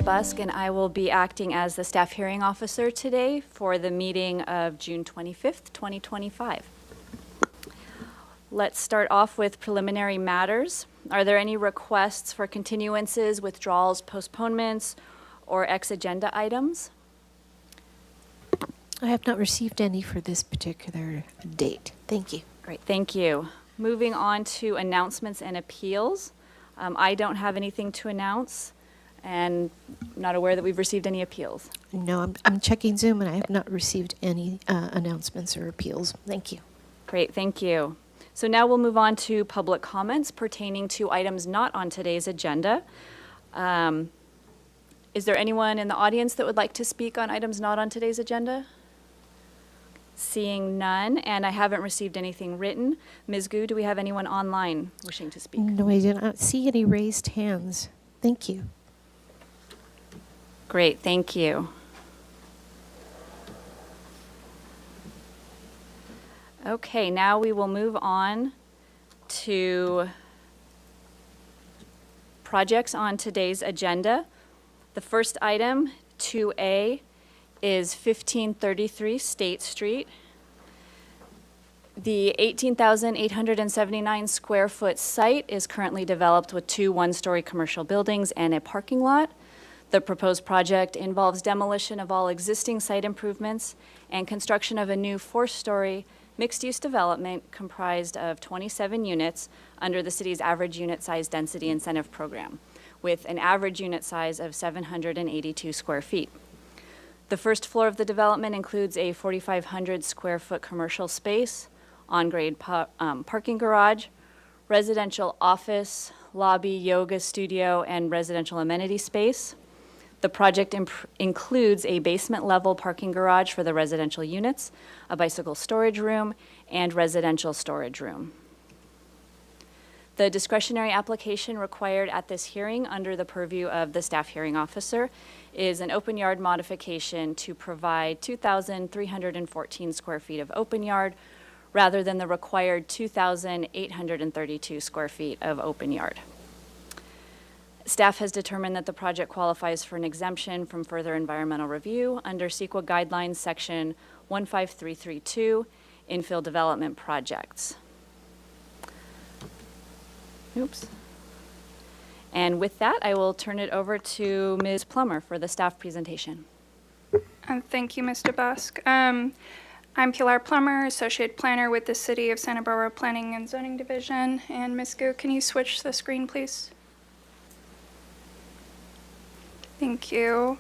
Busk, and I will be acting as the Staff Hearing Officer today for the meeting of June 25th, 2025. Let's start off with preliminary matters. Are there any requests for continuances, withdrawals, postponements, or ex-agenda items? I have not received any for this particular date. Thank you. Great, thank you. Moving on to announcements and appeals. I don't have anything to announce, and not aware that we've received any appeals. No, I'm checking Zoom, and I have not received any announcements or appeals. Thank you. Great, thank you. So now we'll move on to public comments pertaining to items not on today's agenda. Is there anyone in the audience that would like to speak on items not on today's agenda? Seeing none, and I haven't received anything written. Ms. Gu, do we have anyone online wishing to speak? No, I do not see any raised hands. Thank you. Great, thank you. Okay, now we will move on to projects on today's agenda. The first item, 2A, is 1533 State Street. The 18,879 square foot site is currently developed with 2 one-story commercial buildings and a parking lot. The proposed project involves demolition of all existing site improvements and construction of a new 4-story mixed-use development comprised of 27 units under the city's average unit size density incentive program, with an average unit size of 782 square feet. The first floor of the development includes a 4,500 square foot commercial space, on-grade parking garage, residential office, lobby, yoga studio, and residential amenity space. The project includes a basement level parking garage for the residential units, a bicycle storage room, and residential storage room. The discretionary application required at this hearing under the purview of the Staff Hearing Officer is an open yard modification to provide 2,314 square feet of open yard rather than the required 2,832 square feet of open yard. Staff has determined that the project qualifies for an exemption from further environmental review under CEQA Guidelines Section 15332, Infill Development Projects. Oops. And with that, I will turn it over to Ms. Plummer for the staff presentation. Thank you, Mr. Busk. I'm Pilar Plummer, Associate Planner with the City of Santa Barbara Planning and Zoning Division. And Ms. Gu, can you switch the screen, please? Thank you.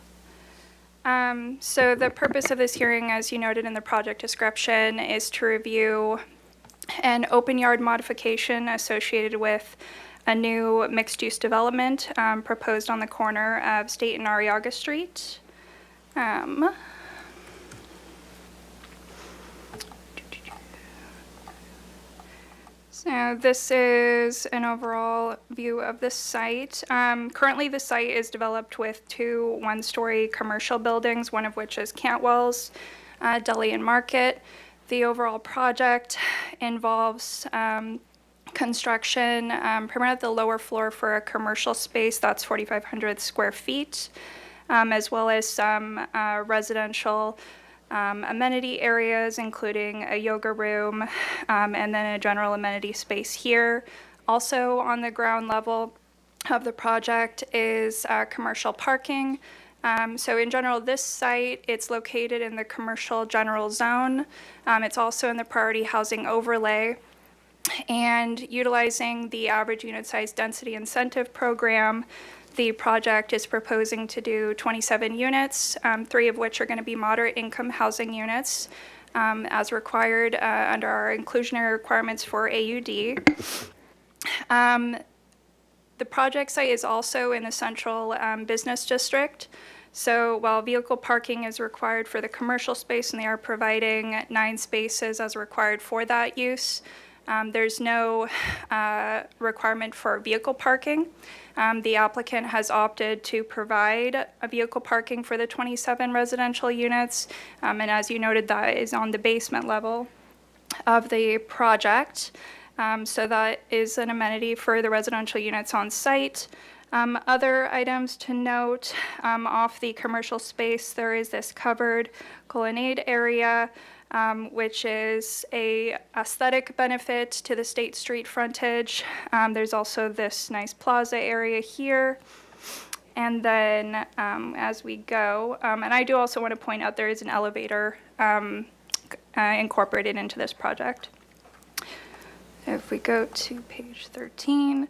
So the purpose of this hearing, as you noted in the project description, is to review an open yard modification associated with a new mixed-use development proposed on the corner of State and Arriaga Street. So this is an overall view of the site. Currently, the site is developed with 2 one-story commercial buildings, one of which is Cantwell's Deli and Market. The overall project involves construction primarily at the lower floor for a commercial space that's 4,500 square feet, as well as some residential amenity areas, including a yoga room and then a general amenity space here. Also on the ground level of the project is commercial parking. So in general, this site, it's located in the commercial general zone. It's also in the priority housing overlay. And utilizing the average unit size density incentive program, the project is proposing to do 27 units, 3 of which are going to be moderate income housing units as required under our inclusionary requirements for AUD. The project site is also in the central business district. So while vehicle parking is required for the commercial space and they are providing 9 spaces as required for that use, there's no requirement for vehicle parking. The applicant has opted to provide a vehicle parking for the 27 residential units. And as you noted, that is on the basement level of the project. So that is an amenity for the residential units on site. Other items to note, off the commercial space, there is this covered colonnade area, which is a aesthetic benefit to the State Street frontage. There's also this nice plaza area here. And then as we go, and I do also want to point out there is an elevator incorporated into this project. If we go to page 13,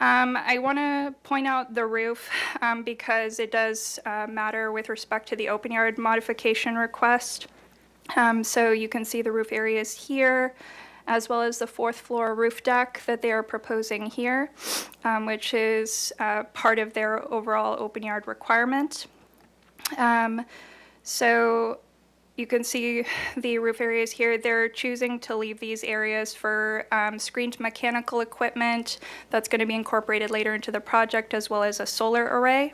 I want to point out the roof because it does matter with respect to the open yard modification request. So you can see the roof areas here, as well as the fourth floor roof deck that they are proposing here, which is part of their overall open yard requirement. So you can see the roof areas here. They're choosing to leave these areas for screened mechanical equipment that's going to be incorporated later into the project, as well as a solar array.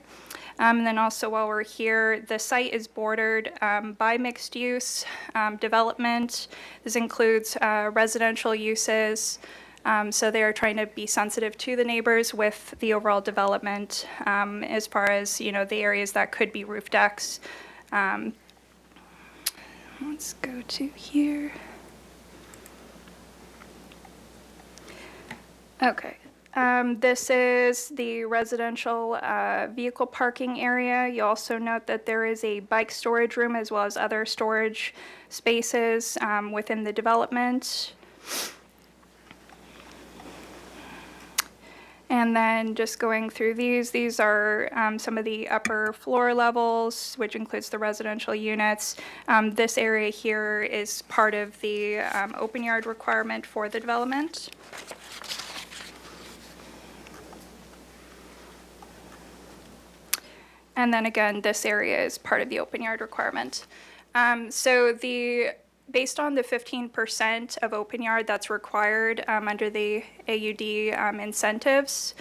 And then also while we're here, the site is bordered by mixed use development. This includes residential uses. So they are trying to be sensitive to the neighbors with the overall development as far as, the areas that could be roof decks. Let's go to here. Okay. This is the residential vehicle parking area. You also note that there is a bike storage room as well as other storage spaces within the development. And then just going through these are some of the upper floor levels, which includes the residential units. This area here is part of the open yard requirement for the development. And then again, this area is part of the open yard requirement. Based on the 15% of open yard that's required under the AUD incentives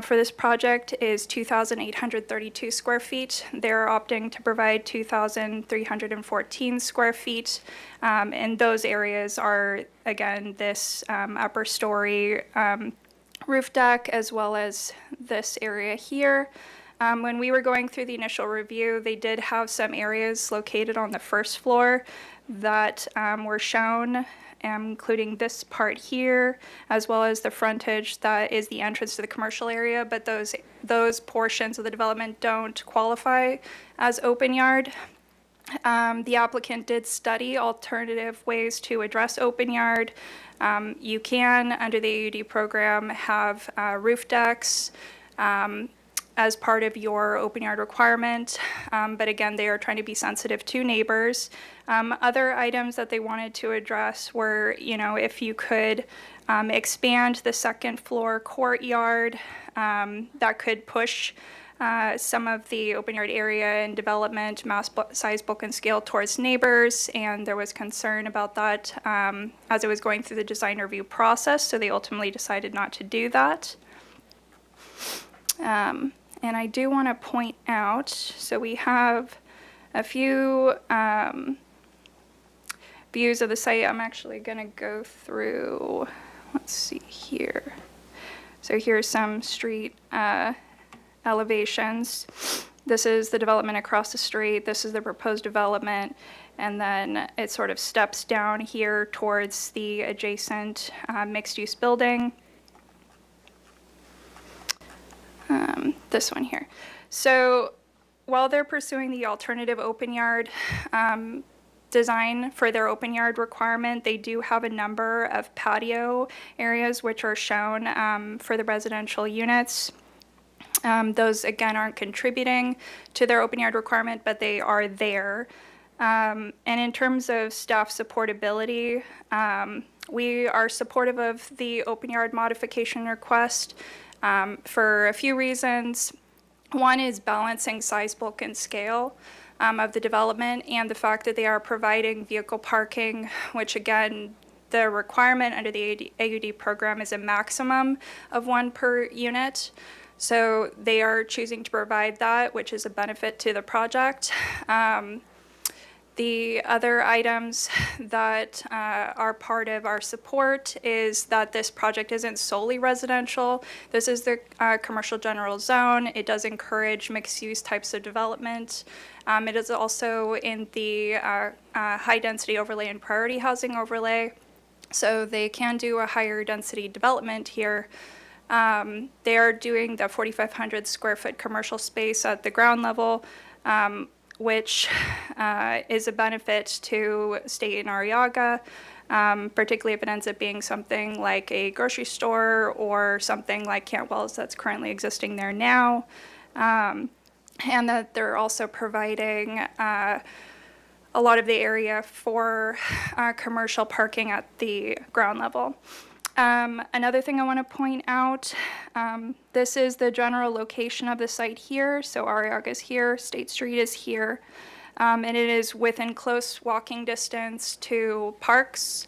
for this project is 2,832 square feet. They're opting to provide 2,314 square feet. And those areas are, again, this upper story roof deck, as well as this area here. When we were going through the initial review, they did have some areas located on the first floor that were shown, including this part here, as well as the frontage that is the entrance to the commercial area, but those portions of the development don't qualify as open yard. The applicant did study alternative ways to address open yard. You can, under the AUD program, have roof decks as part of your open yard requirement, but again, they are trying to be sensitive to neighbors. Other items that they wanted to address were, if you could expand the second floor courtyard, that could push some of the open yard area and development, mass size, bulk, and scale towards neighbors, and there was concern about that as it was going through the design review process, so they ultimately decided not to do that. And I do want to point out, so we have a few views of the site. I'm actually going to go through, let's see here. So here's some street elevations. This is the development across the street. This is the proposed development. And then it sort of steps down here towards the adjacent mixed-use building. This one here. So while they're pursuing the alternative open yard design for their open yard requirement, they do have a number of patio areas which are shown for the residential units. Those, again, aren't contributing to their open yard requirement, but they are there. And in terms of staff supportability, we are supportive of the open yard modification request for a few reasons. One is balancing size, bulk, and scale of the development, and the fact that they are providing vehicle parking, which again, the requirement under the AUD program is a maximum of 1 per unit. So they are choosing to provide that, which is a benefit to the project. The other items that are part of our support is that this project isn't solely residential. This is the commercial general zone. It does encourage mixed-use types of development. It is also in the high-density overlay and priority housing overlay, so they can do a higher density development here. They are doing the 4,500 square foot commercial space at the ground level, which is a benefit to stay in Arriaga, particularly if it ends up being something like a grocery store or something like Cantwell's that's currently existing there now. And that they're also providing a lot of the area for commercial parking at the ground level. Another thing I want to point out, this is the general location of the site here. So Arriaga is here, State Street is here, and it is within close walking distance to parks.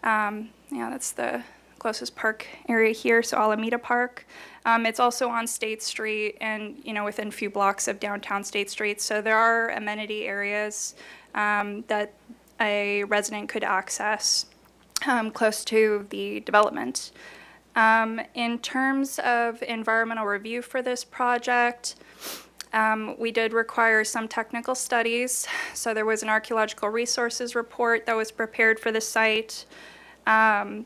That's the closest park area here, so Alameda Park. It's also on State Street and, within a few blocks of downtown State Street. So there are amenity areas that a resident could access close to the development. In terms of environmental review for this project, we did require some technical studies. So there was an archaeological resources report that was prepared for the site. And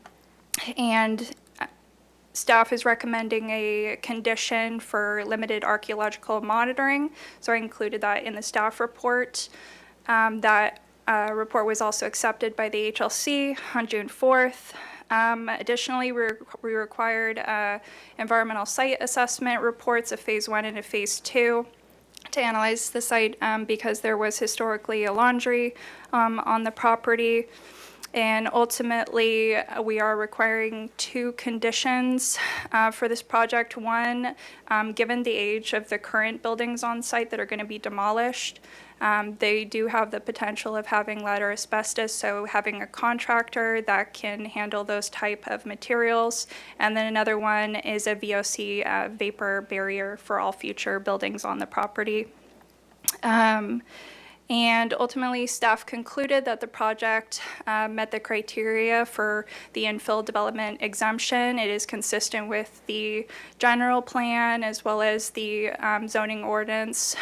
staff is recommending a condition for limited archaeological monitoring. So I included that in the staff report. That report was also accepted by the HLC on June 4th. Additionally, we required environmental site assessment reports of phase 1 and of phase 2 to analyze the site because there was historically a laundry on the property. And ultimately, we are requiring 2 conditions for this project. One, given the age of the current buildings on site that are going to be demolished, they do have the potential of having lead or asbestos, so having a contractor that can handle those type of materials. And then another one is a VOC vapor barrier for all future buildings on the property. And ultimately, staff concluded that the project met the criteria for the infill development exemption. It is consistent with the general plan as well as the zoning ordinance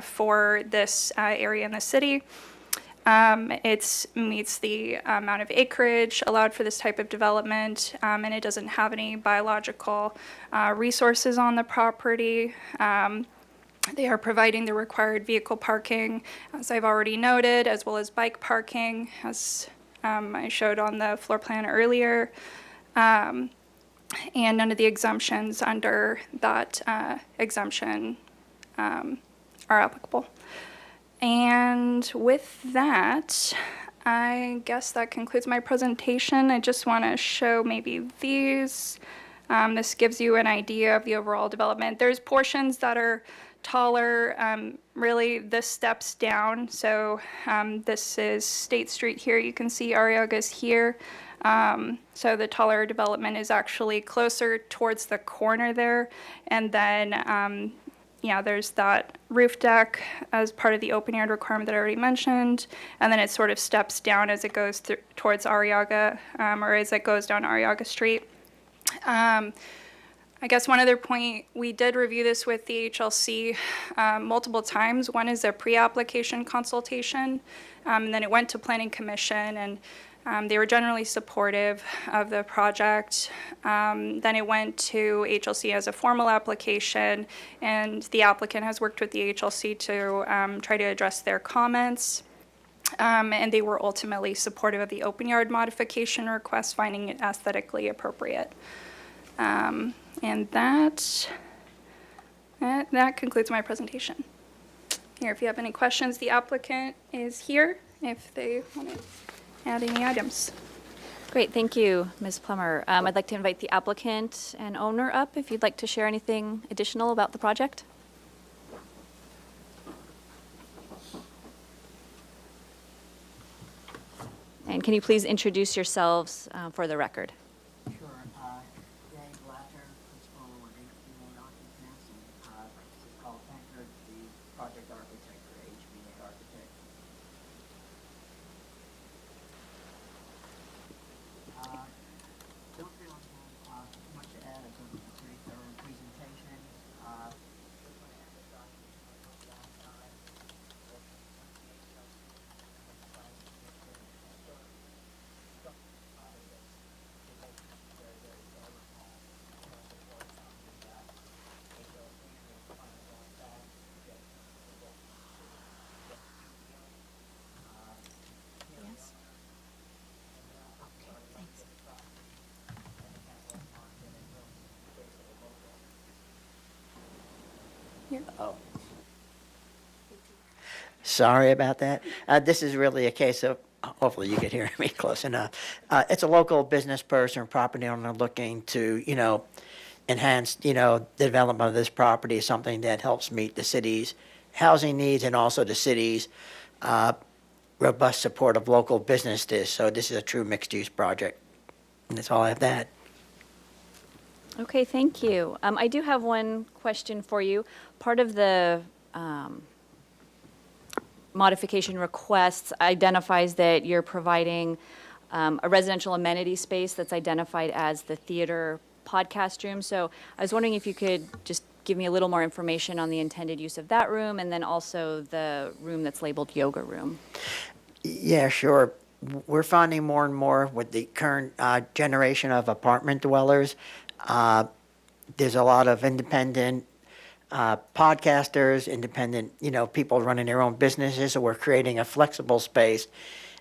for this area in the city. It meets the amount of acreage allowed for this type of development, and it doesn't have any biological resources on the property. They are providing the required vehicle parking, as I've already noted, as well as bike parking, as I showed on the floor plan earlier. And none of the exemptions under that exemption are applicable. And with that, I guess that concludes my presentation. I just want to show maybe these. This gives you an idea of the overall development. There's portions that are taller. Really, this steps down. So this is State Street here. You can see Arriaga's here. So the taller development is actually closer towards the corner there. And then, there's that roof deck as part of the open air requirement that I already mentioned. And then it sort of steps down as it goes towards Arriaga, or as it goes down Arriaga Street. I guess one other point, we did review this with the HLC multiple times. One is a pre-application consultation, and then it went to Planning Commission, and they were generally supportive of the project. Then it went to HLC as a formal application, and the applicant has worked with the HLC to try to address their comments. And they were ultimately supportive of the open yard modification request, finding it aesthetically appropriate. And that concludes my presentation. Here, if you have any questions, the applicant is here if they want to add any items. Great, thank you, Ms. Plummer. I'd like to invite the applicant and owner up if you'd like to share anything additional about the project. And can you please introduce yourselves for the record? Sure. Dave Latcher, principal with HBA Architects, and this is Paul Packard, the project architect for HBA Architects. Sorry about that. This is really a case of, hopefully you can hear me close enough. It's a local business person or property owner looking to, enhance, the development of this property, something that helps meet the city's housing needs and also the city's robust support of local businesses. So this is a true mixed-use project. And that's all I have to add. Okay, thank you. I do have one question for you. Part of the modification requests identifies that you're providing a residential amenity space that's identified as the theater podcast room. So I was wondering if you could just give me a little more information on the intended use of that room and then also the room that's labeled yoga room. Yeah, sure. We're finding more and more with the current generation of apartment dwellers, there's a lot of independent podcasters, independent, people running their own businesses. So we're creating a flexible space,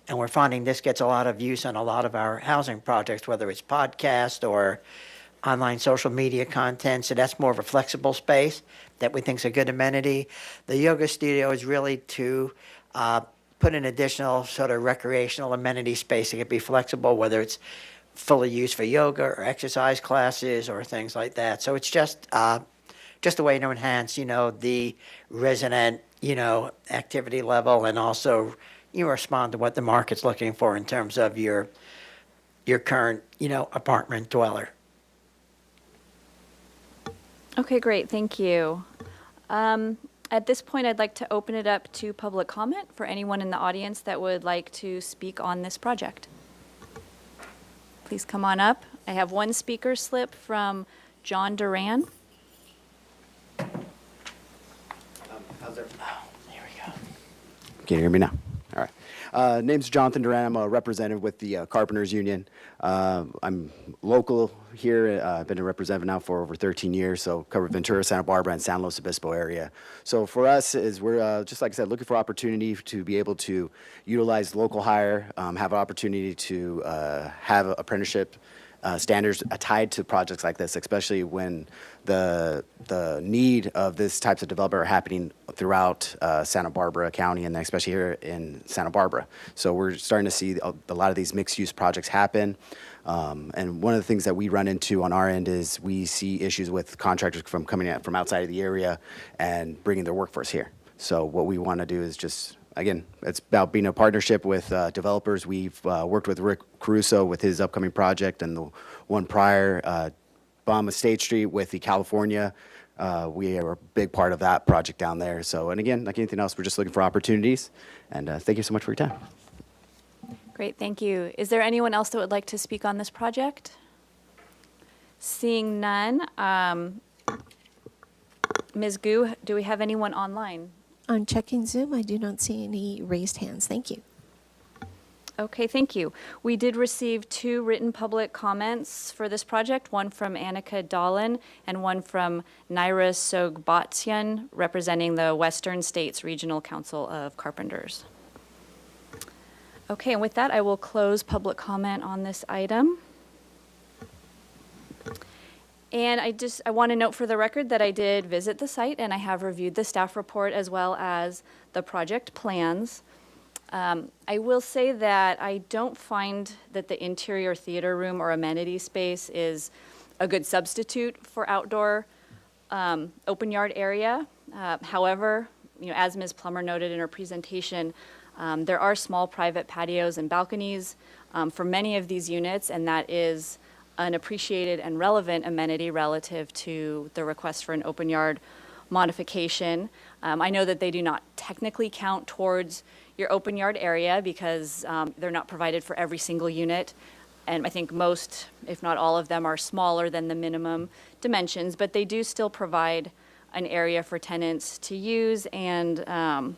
and we're finding this gets a lot of use on a lot of our housing projects, whether it's podcast or online social media content. So that's more of a flexible space that we think is a good amenity. The yoga studio is really to put an additional sort of recreational amenity space that can be flexible, whether it's fully used for yoga or exercise classes or things like that. So it's just a way to enhance, the resident, activity level, and also respond to what the market's looking for in terms of your current, apartment dweller. Okay, great, thank you. At this point, I'd like to open it up to public comment for anyone in the audience that would like to speak on this project. Please come on up. I have one speaker slip from John Duran. How's there? Oh, here we go. Can you hear me now? All right. Name's Jonathan Duran. I'm a representative with the Carpenters Union. I'm local here. I've been a representative now for over 13 years, so cover Ventura, Santa Barbara, and San Luis Obispo area. So for us, is we're, just like I said, looking for opportunity to be able to utilize local hire, have an opportunity to have apprenticeship standards tied to projects like this, especially when the need of this types of development are happening throughout Santa Barbara County and especially here in Santa Barbara. So we're starting to see a lot of these mixed-use projects happen. And one of the things that we run into on our end is we see issues with contractors coming in from outside of the area and bringing their workforce here. So what we want to do is just, again, it's about being a partnership with developers. We've worked with Rick Caruso with his upcoming project and the one prior, Bomb State Street with the California. We are a big part of that project down there. So, and again, like anything else, we're just looking for opportunities. And thank you so much for your time. Great, thank you. Is there anyone else that would like to speak on this project? Seeing none, Ms. Gu, do we have anyone online? On checking Zoom, I do not see any raised hands. Thank you. Okay, thank you. We did receive 2 written public comments for this project, one from Annika Dahlin and one from Naira Sogbatsyan, representing the Western States Regional Council of Carpenters. Okay, and with that, I will close public comment on this item. And I want to note for the record that I did visit the site and I have reviewed the staff report as well as the project plans. I will say that I don't find that the interior theater room or amenity space is a good substitute for outdoor open yard area. However, as Ms. Plummer noted in her presentation, there are small private patios and balconies for many of these units, and that is an appreciated and relevant amenity relative to the request for an open yard modification. I know that they do not technically count towards your open yard area because they're not provided for every single unit. And I think most, if not all of them, are smaller than the minimum dimensions, but they do still provide an area for tenants to use. And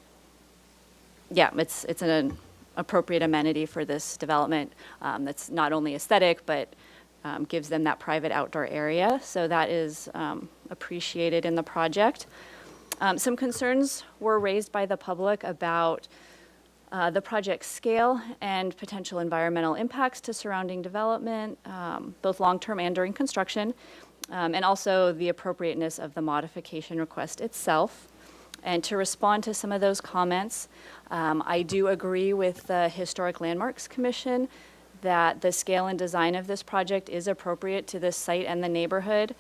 it's an appropriate amenity for this development that's not only aesthetic, but gives them that private outdoor area. So that is appreciated in the project. Some concerns were raised by the public about the project scale and potential environmental impacts to surrounding development, both long-term and during construction. and also the appropriateness of the modification request itself. And to respond to some of those comments, I do agree with the Historic Landmarks Commission that the scale and design of this project is appropriate to this site and the neighborhood.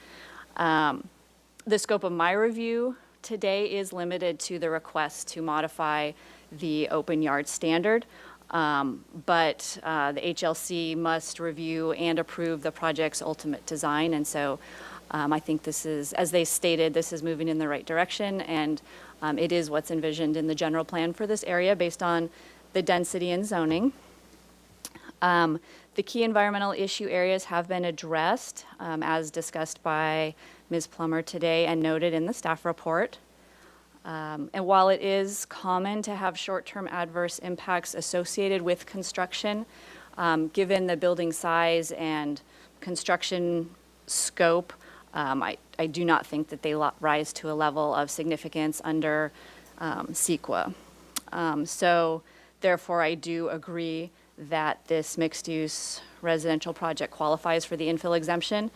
The scope of my review today is limited to the request to modify the open yard standard, but the HLC must review and approve the project's ultimate design, and so I think this is, as they stated, this is moving in the right direction, and it is what's envisioned in the general plan for this area based on the density and zoning. The key environmental issue areas have been addressed, as discussed by Ms. Plummer today and noted in the staff report. And while it is common to have short-term adverse impacts associated with construction, given the building size and construction scope, I do not think that they rise to a level of significance under CEQA. So therefore, I do agree that this mixed-use residential project qualifies for the infill exemption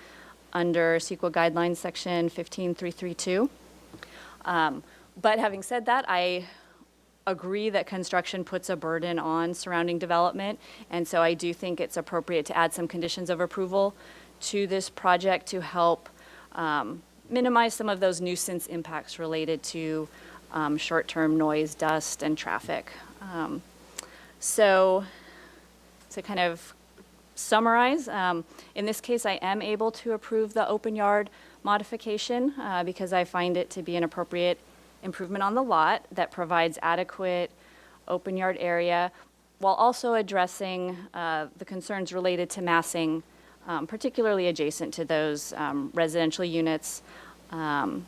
under CEQA guidelines section 15332. But having said that, I agree that construction puts a burden on surrounding development, and so I do think it's appropriate to add some conditions of approval to this project to help minimize some of those nuisance impacts related to short-term noise, dust, and traffic. So to kind of summarize, in this case, I am able to approve the open yard modification because I find it to be an appropriate improvement on the lot that provides adequate open yard area while also addressing the concerns related to massing, particularly adjacent to those residential units. And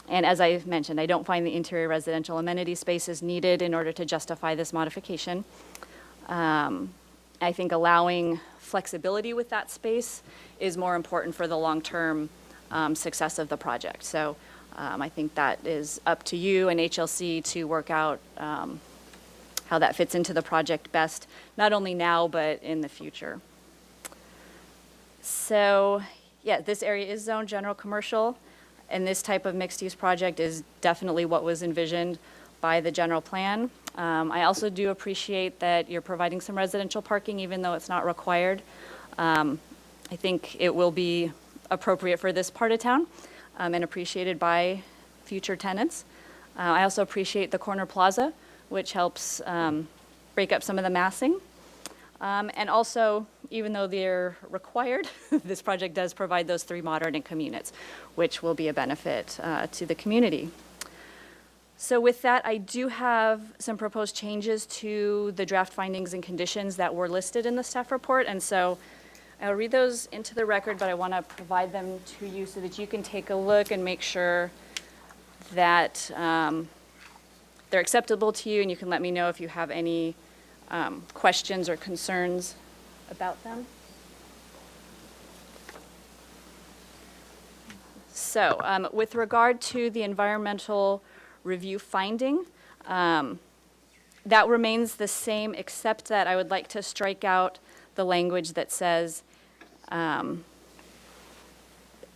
as I mentioned, I don't find the interior residential amenity spaces needed in order to justify this modification. I think allowing flexibility with that space is more important for the long-term success of the project. So I think that is up to you and HLC to work out how that fits into the project best, not only now, but in the future. So, yeah, this area is zoned general commercial, and this type of mixed-use project is definitely what was envisioned by the general plan. I also do appreciate that you're providing some residential parking, even though it's not required. I think it will be appropriate for this part of town and appreciated by future tenants. I also appreciate the corner plaza, which helps break up some of the massing. And also, even though they're required, this project does provide those 3 modern income units, which will be a benefit to the community. So with that, I do have some proposed changes to the draft findings and conditions that were listed in the staff report. And so I'll read those into the record, but I want to provide them to you so that you can take a look and make sure that they're acceptable to you, and you can let me know if you have any questions or concerns about them. So with regard to the environmental review finding, that remains the same, except that I would like to strike out the language that says, and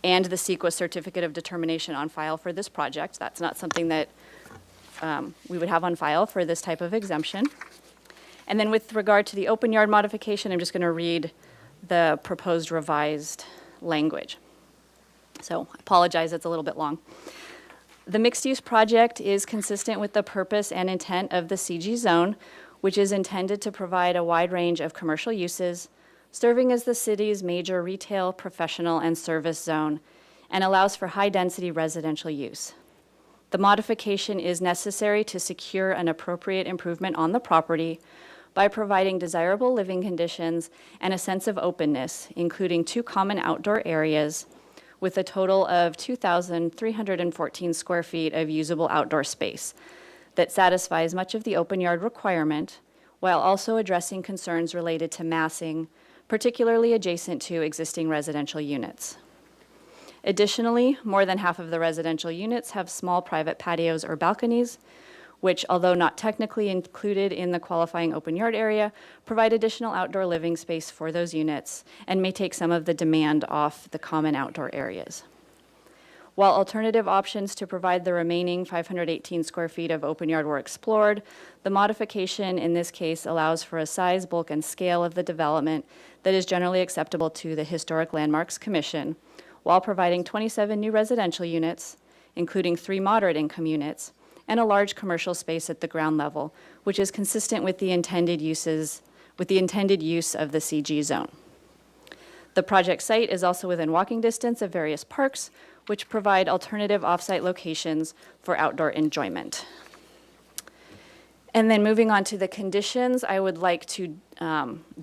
the CEQA certificate of determination on file for this project. That's not something that we would have on file for this type of exemption. And then with regard to the open yard modification, I'm just going to read the proposed revised language. So I apologize, it's a little bit long. The mixed-use project is consistent with the purpose and intent of the CG zone, which is intended to provide a wide range of commercial uses, serving as the city's major retail, professional, and service zone, and allows for high-density residential use. The modification is necessary to secure an appropriate improvement on the property by providing desirable living conditions and a sense of openness, including 2 common outdoor areas with a total of 2,314 square feet of usable outdoor space that satisfies much of the open yard requirement while also addressing concerns related to massing, particularly adjacent to existing residential units. Additionally, more than half of the residential units have small private patios or balconies, which, although not technically included in the qualifying open yard area, provide additional outdoor living space for those units and may take some of the demand off the common outdoor areas. While alternative options to provide the remaining 518 square feet of open yard were explored, the modification in this case allows for a size, bulk, and scale of the development that is generally acceptable to the Historic Landmarks Commission, while providing 27 new residential units, including 3 moderate income units, and a large commercial space at the ground level, which is consistent with the intended use of the CG zone. The project site is also within walking distance of various parks, which provide alternative off-site locations for outdoor enjoyment. And then moving on to the conditions, I would like to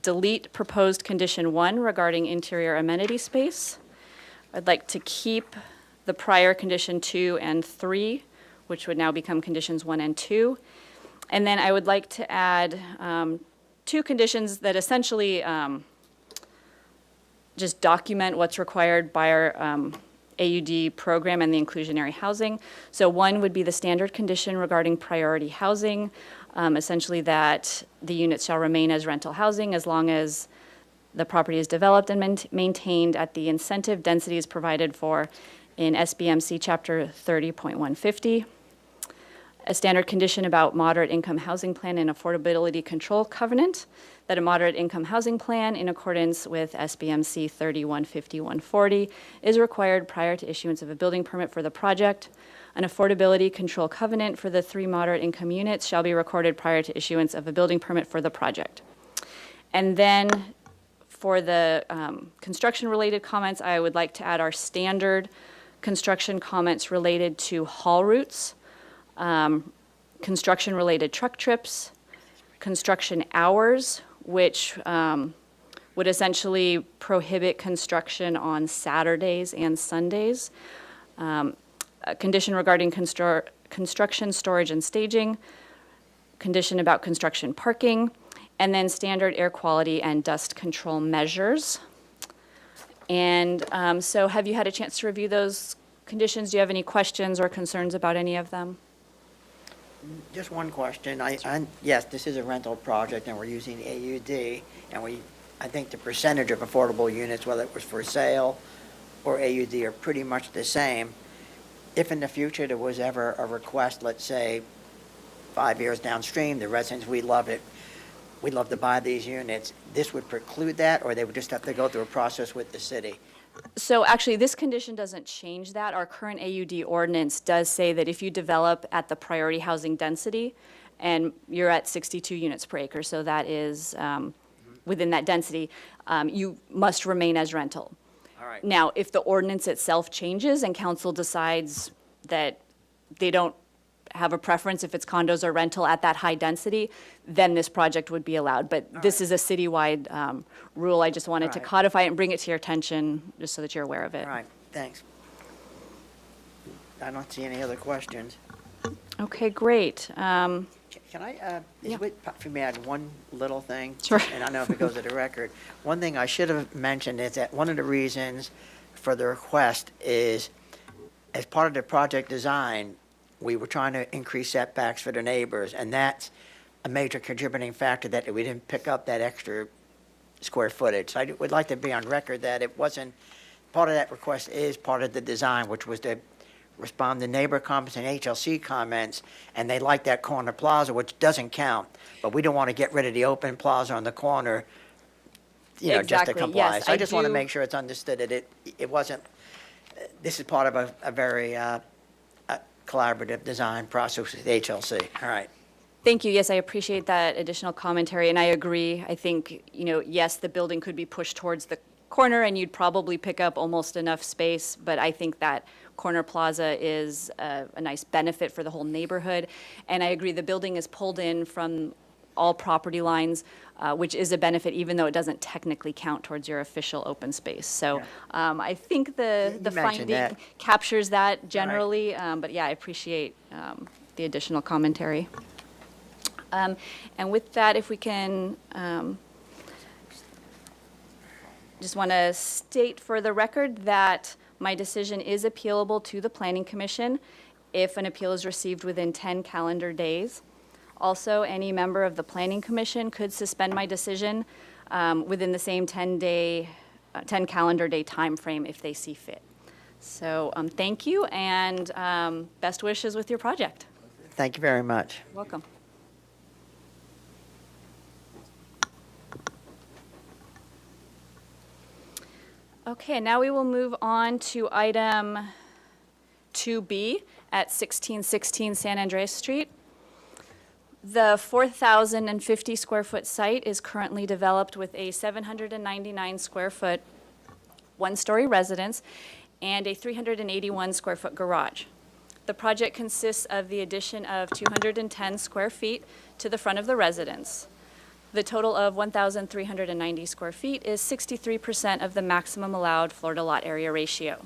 delete proposed condition 1 regarding interior amenity space. I'd like to keep the prior condition 2 and 3, which would now become conditions 1 and 2. And then I would like to add 2 conditions that essentially just document what's required by our AUD program and the inclusionary housing. So 1 would be the standard condition regarding priority housing, essentially that the units shall remain as rental housing as long as the property is developed and maintained at the incentive densities provided for in SBMC Chapter 30.150. A standard condition about moderate income housing plan and affordability control covenant, that a moderate income housing plan in accordance with SBMC 30.150.140 is required prior to issuance of a building permit for the project. An affordability control covenant for the 3 moderate income units shall be recorded prior to issuance of a building permit for the project. And then for the construction-related comments, I would like to add our standard construction comments related to haul routes, construction-related truck trips, construction hours, which would essentially prohibit construction on Saturdays and Sundays, a condition regarding construction, storage, and staging, condition about construction parking, and then standard air quality and dust control measures. And so have you had a chance to review those conditions? Do you have any questions or concerns about any of them? Just one question. Yes, this is a rental project and we're using AUD, and I think the percentage of affordable units, whether it was for sale or AUD, are pretty much the same. If in the future there was ever a request, let's say 5 years downstream, the residents, we love it, we'd love to buy these units, this would preclude that, or they would just have to go through a process with the city? So actually, this condition doesn't change that. Our current AUD ordinance does say that if you develop at the priority housing density, and you're at 62 units per acre, so that is within that density, you must remain as rental. All right. Now, if the ordinance itself changes and council decides that they don't have a preference if it's condos or rental at that high density, then this project would be allowed. But this is a citywide rule. I just wanted to All right. codify it and bring it to your attention, just so that you're aware of it. All right, thanks. I don't see any other questions. Okay, great. Can I, Yeah. is it for me to add one little thing? Sure. And I don't know if it goes to the record. One thing I should have mentioned is that one of the reasons for the request is, as part of the project design, we were trying to increase setbacks for the neighbors, and that's a major contributing factor that we didn't pick up that extra square footage. So I would like to be on record that it wasn't, part of that request is part of the design, which was to respond to neighbor comments and HLC comments, and they like that corner plaza, which doesn't count. But we don't want to get rid of the open plaza on the corner, just to Exactly, comply. yes, So I I just want to do- make sure it's understood that it wasn't, this is part of a very collaborative design process with HLC. All right. Thank you. Yes, I appreciate that additional commentary, and I agree. I think, yes, the building could be pushed towards the corner, and you'd probably pick up almost enough space, but I think that corner plaza is a nice benefit for the whole neighborhood. And I agree, the building is pulled in from all property lines, which is a benefit, even though it doesn't technically count towards your official open space. So I think the mentioned finding that. captures that generally, but yeah, I appreciate the additional commentary. And with that, if we can, just want to state for the record that my decision is appealable to the Planning Commission, if an appeal is received within 10 calendar days. Also, any member of the Planning Commission could suspend my decision within the same 10 calendar day timeframe if they see fit. So thank you, and best wishes with your project. Thank you very much. Welcome. Okay, now we will move on to item 2B at 1616 San Andreas Street. The 4,050 square foot site is currently developed with a 799 square foot one-story residence and a 381 square foot garage. The project consists of the addition of 210 square feet to the front of the residence. The total of 1,390 square feet is 63% of the maximum allowed floor-to-lot area ratio.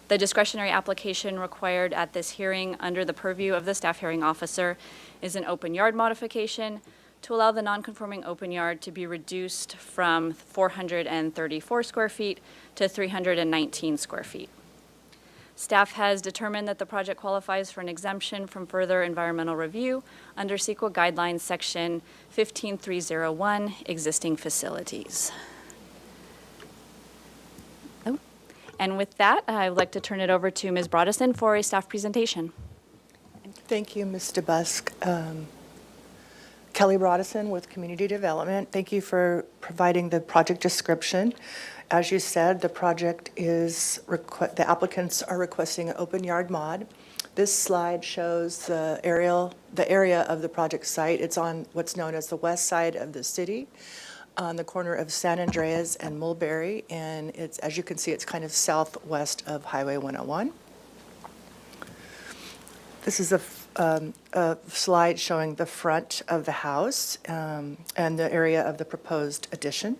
The discretionary application required at this hearing under the purview of the staff hearing officer is an open yard modification to allow the non-conforming open yard to be reduced from 434 square feet to 319 square feet. Staff has determined that the project qualifies for an exemption from further environmental review under CEQA Guidelines Section 15301, Existing Facilities. Oh, and with that, I would like to turn it over to Ms. Broadison for a staff presentation. Thank you, Mr. Busk. Kelly Broadison with Community Development. Thank you for providing the project description. As you said, the project is, the applicants are requesting an open yard mod. This slide shows the area of the project site. It's on what's known as the west side of the city, on the corner of San Andreas and Mulberry, and it's, as you can see, it's kind of southwest of Highway 101. This is a slide showing the front of the house and the area of the proposed addition.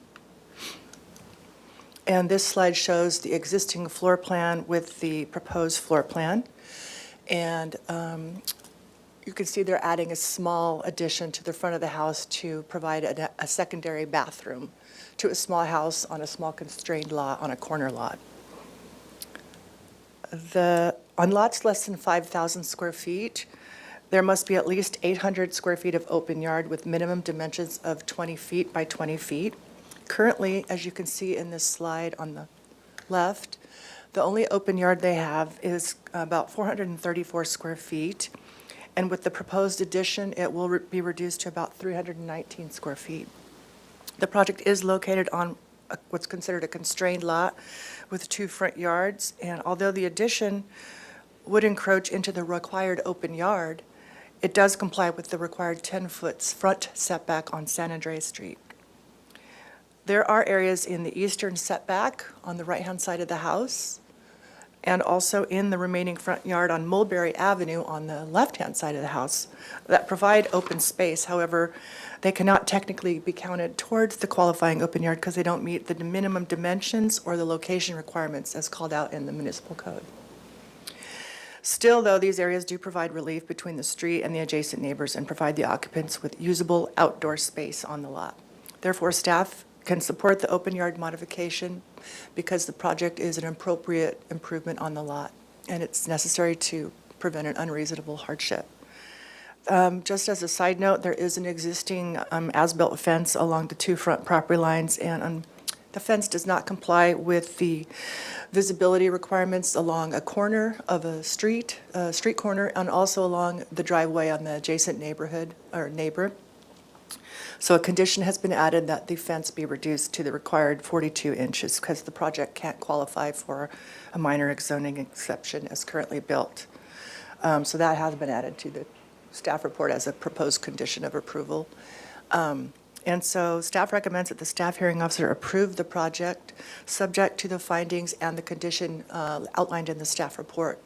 And this slide shows the existing floor plan with the proposed floor plan. And you can see they're adding a small addition to the front of the house to provide a secondary bathroom to a small house on a small constrained lot on a corner lot. On lots less than 5,000 square feet, there must be at least 800 square feet of open yard with minimum dimensions of 20 feet by 20 feet. Currently, as you can see in this slide on the left, the only open yard they have is about 434 square feet. And with the proposed addition, it will be reduced to about 319 square feet. The project is located on what's considered a constrained lot with 2 front yards. And although the addition would encroach into the required open yard, it does comply with the required 10-foot front setback on San Andreas Street. There are areas in the eastern setback on the right-hand side of the house, and also in the remaining front yard on Mulberry Avenue on the left-hand side of the house that provide open space. However, they cannot technically be counted towards the qualifying open yard because they don't meet the minimum dimensions or the location requirements as called out in the municipal code. Still, though, these areas do provide relief between the street and the adjacent neighbors and provide the occupants with usable outdoor space on the lot. Therefore, staff can support the open yard modification because the project is an appropriate improvement on the lot, and it's necessary to prevent an unreasonable hardship. Just as a side note, there is an existing as-built fence along the 2 front property lines, and the fence does not comply with the visibility requirements along a corner of a street corner, and also along the driveway on the adjacent neighborhood or neighbor. So a condition has been added that the fence be reduced to the required 42 inches because the project can't qualify for a minor zoning exception as currently built. So that has been added to the staff report as a proposed condition of approval. And so staff recommends that the staff hearing officer approve the project subject to the findings and the condition outlined in the staff report.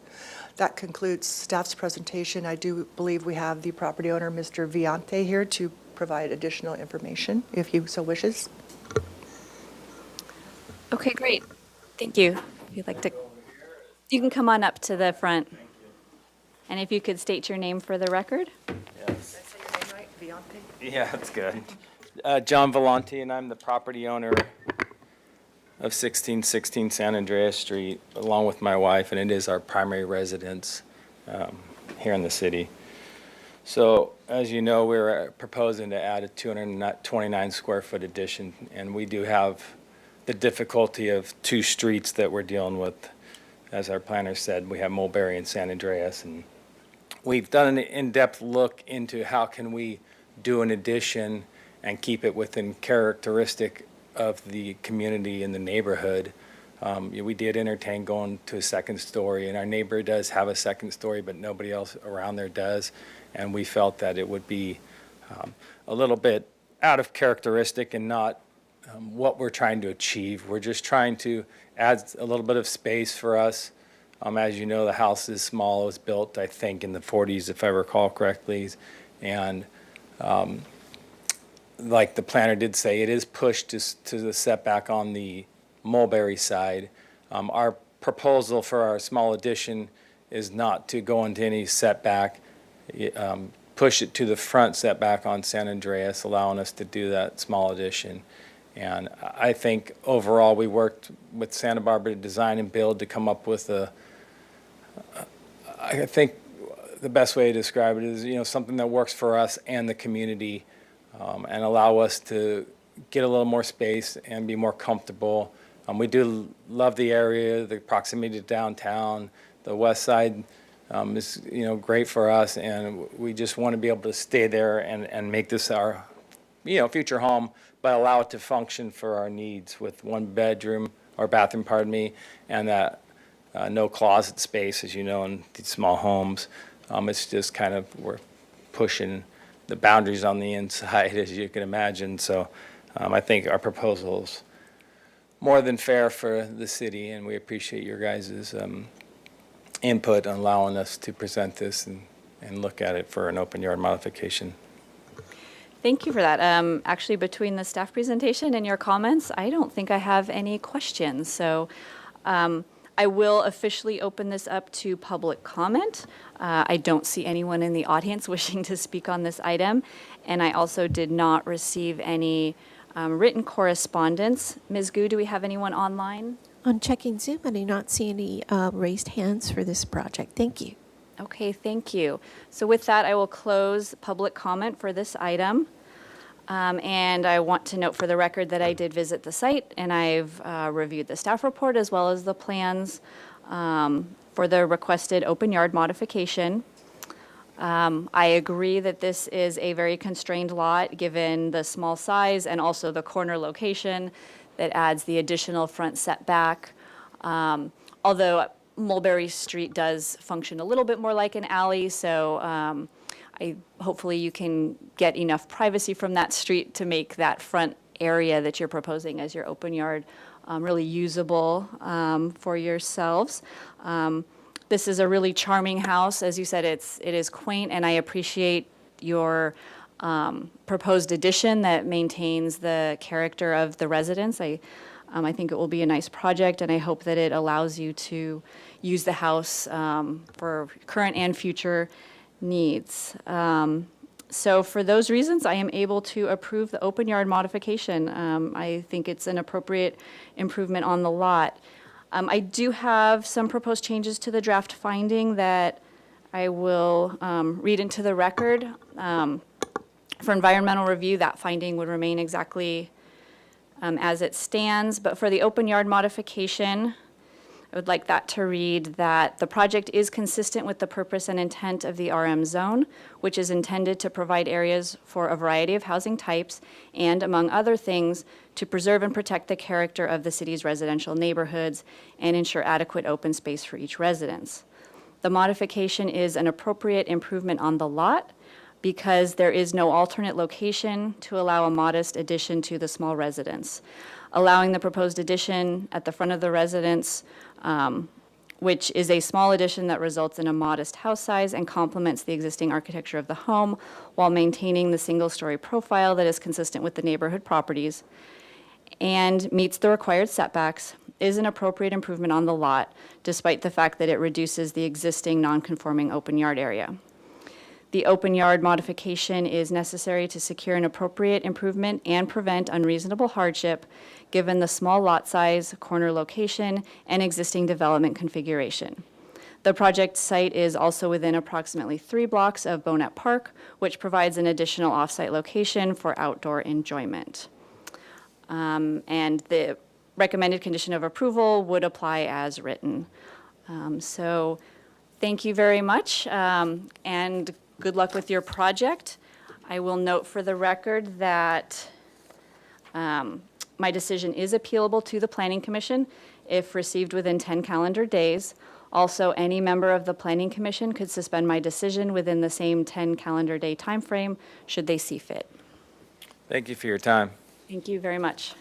That concludes staff's presentation. I do believe we have the property owner, Mr. Viante, here to provide additional information if he so wishes. Okay, great. Thank you. If you'd like to, you can come on up to the front. And if you could state your name for the record. Did I say your name right? Viante? Yeah, that's good. John Volante, and I'm the property owner of 1616 San Andreas Street, along with my wife, and it is our primary residence here in the city. So, as you know, we're proposing to add a 229 square foot addition, and we do have the difficulty of two streets that we're dealing with. As our planner said, we have Mulberry and San Andreas, and we've done an in-depth look into how can we do an addition and keep it within characteristic of the community and the neighborhood. We did entertain going to a second story, and our neighbor does have a second story, but nobody else around there does. And we felt that it would be a little bit out of characteristic and not what we're trying to achieve. We're just trying to add a little bit of space for us. As you know, the house is small. It was built, I think, in the 40s, if I recall correctly. And like the planner did say, it is pushed to the setback on the Mulberry side. Our proposal for our small addition is not to go into any setback, push it to the front setback on San Andreas, allowing us to do that small addition. And I think overall, we worked with Santa Barbara Design and Build to come up with I think the best way to describe it is, something that works for us and the community, and allow us to get a little more space and be more comfortable. We do love the area, the proximity to downtown. The west side is, great for us, and we just want to be able to stay there and make this our, future home, but allow it to function for our needs with one bedroom or bathroom, and that no closet space, as you know, in these small homes. It's just kind of, we're pushing the boundaries on the inside, as you can imagine. So I think our proposal is more than fair for the city, and we appreciate your guys' input on allowing us to present this and look at it for an open yard modification. Thank you for that. Actually, between the staff presentation and your comments, I don't think I have any questions. So I will officially open this up to public comment. I don't see anyone in the audience wishing to speak on this item, and I also did not receive any written correspondence. Ms. Gu, do we have anyone online? On checking Zoom, I do not see any raised hands for this project. Thank you. Okay, thank you. So with that, I will close public comment for this item. And I want to note for the record that I did visit the site, and I've reviewed the staff report as well as the plans for the requested open yard modification. I agree that this is a very constrained lot, given the small size and also the corner location that adds the additional front setback. Although Mulberry Street does function a little bit more like an alley, so hopefully you can get enough privacy from that street to make that front area that you're proposing as your open yard really usable for yourselves. This is a really charming house. As you said, it is quaint, and I appreciate your proposed addition that maintains the character of the residence. I think it will be a nice project, and I hope that it allows you to use the house for current and future needs. So for those reasons, I am able to approve the open yard modification. I think it's an appropriate improvement on the lot. I do have some proposed changes to the draft finding that I will read into the record. For environmental review, that finding would remain exactly as it stands, but for the open yard modification, I would like that to read that the project is consistent with the purpose and intent of the RM zone, which is intended to provide areas for a variety of housing types and, among other things, to preserve and protect the character of the city's residential neighborhoods and ensure adequate open space for each residence. The modification is an appropriate improvement on the lot because there is no alternate location to allow a modest addition to the small residence. Allowing the proposed addition at the front of the residence, which is a small addition that results in a modest house size and complements the existing architecture of the home while maintaining the single-story profile that is consistent with the neighborhood properties and meets the required setbacks, is an appropriate improvement on the lot, despite the fact that it reduces the existing non-conforming open yard area. The open yard modification is necessary to secure an appropriate improvement and prevent unreasonable hardship, given the small lot size, corner location, and existing development configuration. The project site is also within approximately 3 blocks of Bonet Park, which provides an additional off-site location for outdoor enjoyment. And the recommended condition of approval would apply as written. So thank you very much, and good luck with your project. I will note for the record that my decision is appealable to the Planning Commission if received within 10 calendar days. Also, any member of the Planning Commission could suspend my decision within the same 10 calendar day timeframe should they see fit. Thank you for your time. Thank you very much.